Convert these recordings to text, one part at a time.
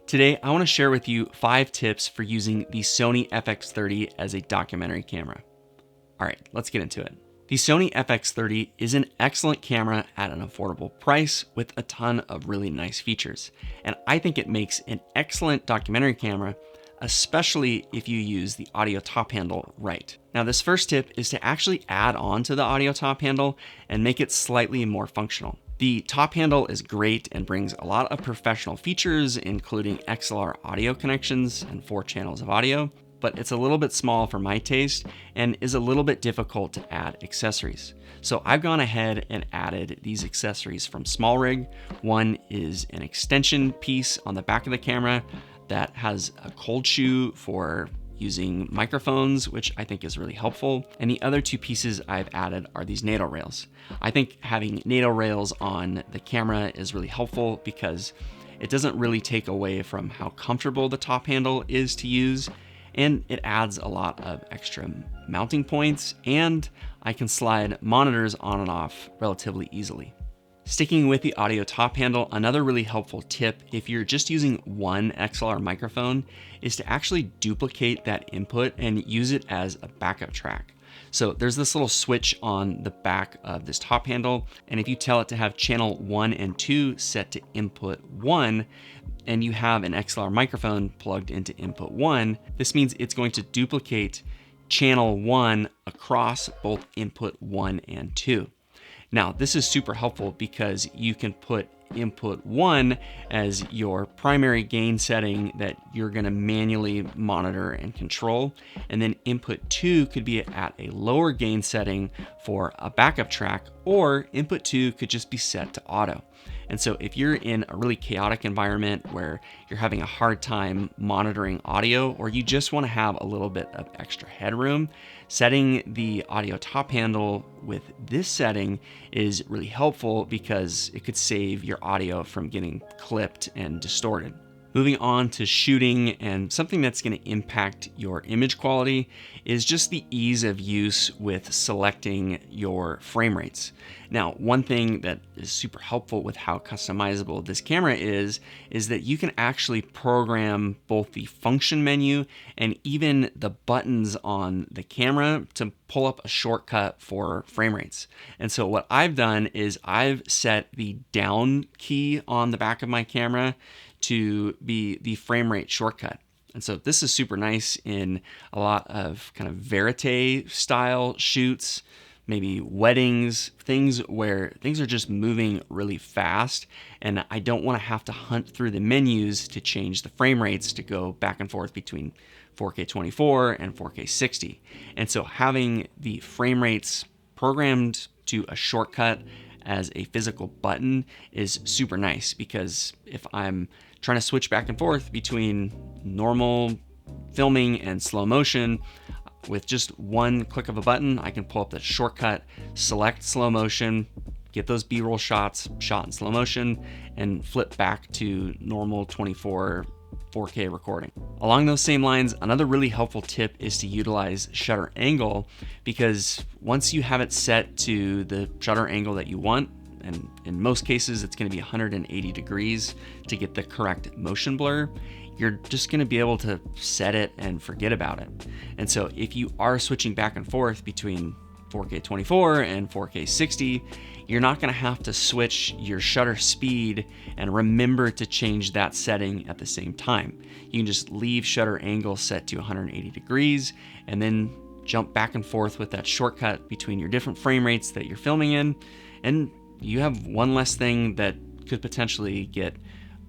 Today, I want to share with you 5 tips for using the Sony FX30 as a documentary camera. All right, let's get into it. The Sony FX30 is an excellent camera at an affordable price with a ton of really nice features. And I think it makes an excellent documentary camera, especially if you use the audio top handle right. Now, this first tip is to actually add on to the audio top handle and make it slightly more functional. The top handle is great and brings a lot of professional features, including XLR audio connections and 4 channels of audio, but it's a little bit small for my taste and is a little bit difficult to add accessories. So I've gone ahead and added these accessories from SmallRig. One is an extension piece on the back of the camera that has a cold shoe for using microphones, which I think is really helpful. And the other 2 pieces I've added are these NATO rails. I think having NATO rails on the camera is really helpful because it doesn't really take away from how comfortable the top handle is to use, and it adds a lot of extra mounting points, and I can slide monitors on and off relatively easily. Sticking with the audio top handle, another really helpful tip if you're just using one XLR microphone is to actually duplicate that input and use it as a backup track. So there's this little switch on the back of this top handle, and if you tell it to have channel 1 and 2 set to input 1, and you have an XLR microphone plugged into input 1, this means it's going to duplicate channel 1 across both input 1 and 2. Now, this is super helpful because you can put input 1 as your primary gain setting that you're going to manually monitor and control. And then input 2 could be at a lower gain setting for a backup track, or input 2 could just be set to auto. And so if you're in a really chaotic environment where you're having a hard time monitoring audio, or you just want to have a little bit of extra headroom, setting the audio top handle with this setting is really helpful because it could save your audio from getting clipped and distorted. Moving on to shooting, and something that's going to impact your image quality is just the ease of use with selecting your frame rates. Now, one thing that is super helpful with how customizable this camera is that you can actually program both the function menu and even the buttons on the camera to pull up a shortcut for frame rates. And so what I've done is I've set the down key on the back of my camera to be the frame rate shortcut. And so this is super nice in a lot of kind of verite style shoots, maybe weddings, things where things are just moving really fast, and I don't want to have to hunt through the menus to change the frame rates to go back and forth between 4K 24 and 4K 60. And so having the frame rates programmed to a shortcut as a physical button is super nice, because if I'm trying to switch back and forth between normal filming and slow motion, with just one click of a button, I can pull up the shortcut, select slow motion, get those B-roll shots shot in slow motion, and flip back to normal 24 4K recording. Along those same lines, another really helpful tip is to utilize shutter angle, because once you have it set to the shutter angle that you want, and in most cases it's going to be 180 degrees to get the correct motion blur, you're just going to be able to set it and forget about it. And so if you are switching back and forth between 4K 24 and 4K 60, you're not going to have to switch your shutter speed and remember to change that setting at the same time. You can just leave shutter angle set to 180 degrees and then jump back and forth with that shortcut between your different frame rates that you're filming in, and you have one less thing that could potentially get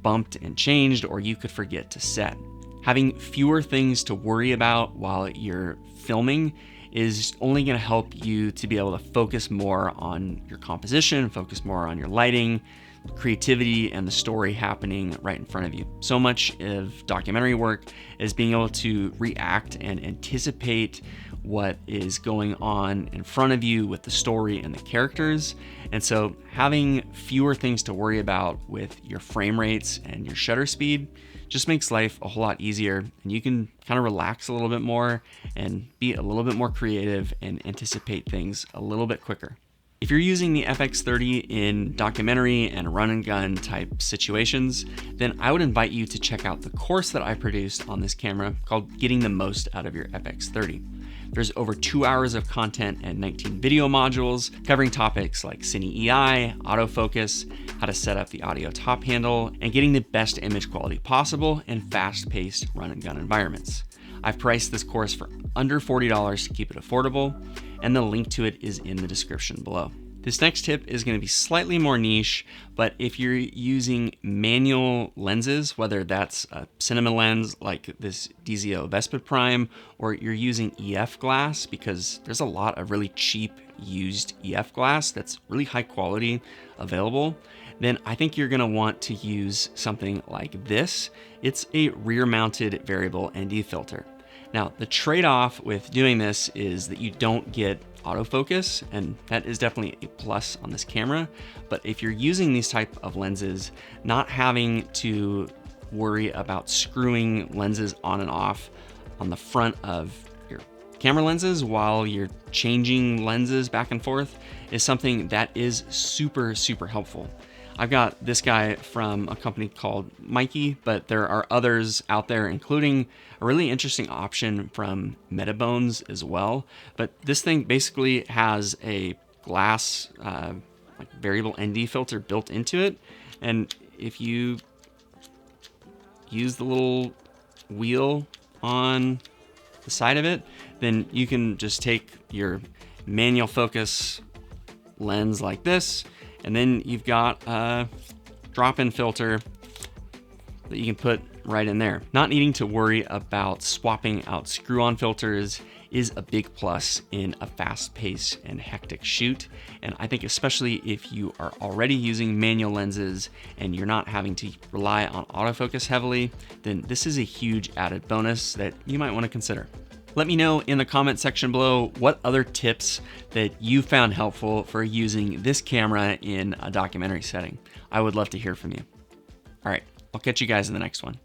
bumped and changed, or you could forget to set. Having fewer things to worry about while you're filming is only going to help you to be able to focus more on your composition, focus more on your lighting, creativity, and the story happening right in front of you. So much of documentary work is being able to react and anticipate what is going on in front of you with the story and the characters. And so having fewer things to worry about with your frame rates and your shutter speed just makes life a whole lot easier, and you can kind of relax a little bit more and be a little bit more creative and anticipate things a little bit quicker. If you're using the FX30 in documentary and run and gun type situations, then I would invite you to check out the course that I produced on this camera called Getting the Most Out of Your FX30. There's over 2 hours of content and 19 video modules covering topics like Cine EI, autofocus, how to set up the audio top handle, and getting the best image quality possible in fast-paced run and gun environments. I've priced this course for under $40 to keep it affordable, and the link to it is in the description below. This next tip is going to be slightly more niche, but if you're using manual lenses, whether that's a cinema lens like this DZO Vespa Prime, or you're using EF glass, because there's a lot of really cheap used EF glass that's really high quality available, then I think you're going to want to use something like this. It's a rear mounted variable ND filter. Now, the trade-off with doing this is that you don't get autofocus, and that is definitely a plus on this camera. But if you're using these type of lenses, not having to worry about screwing lenses on and off on the front of your camera lenses while you're changing lenses back and forth is something that is super, super helpful. I've got this guy from a company called Mikey, but there are others out there, including a really interesting option from Metabones as well. But this thing basically has a glass like variable ND filter built into it. And if you use the little wheel on the side of it, then you can just take your manual focus lens like this, and then you've got a drop-in filter that you can put right in there. Not needing to worry about swapping out screw-on filters is a big plus in a fast-paced and hectic shoot. And I think especially if you are already using manual lenses and you're not having to rely on autofocus heavily, then this is a huge added bonus that you might want to consider. Let me know in the comment section below what other tips that you found helpful for using this camera in a documentary setting. I would love to hear from you. All right, I'll catch you guys in the next one.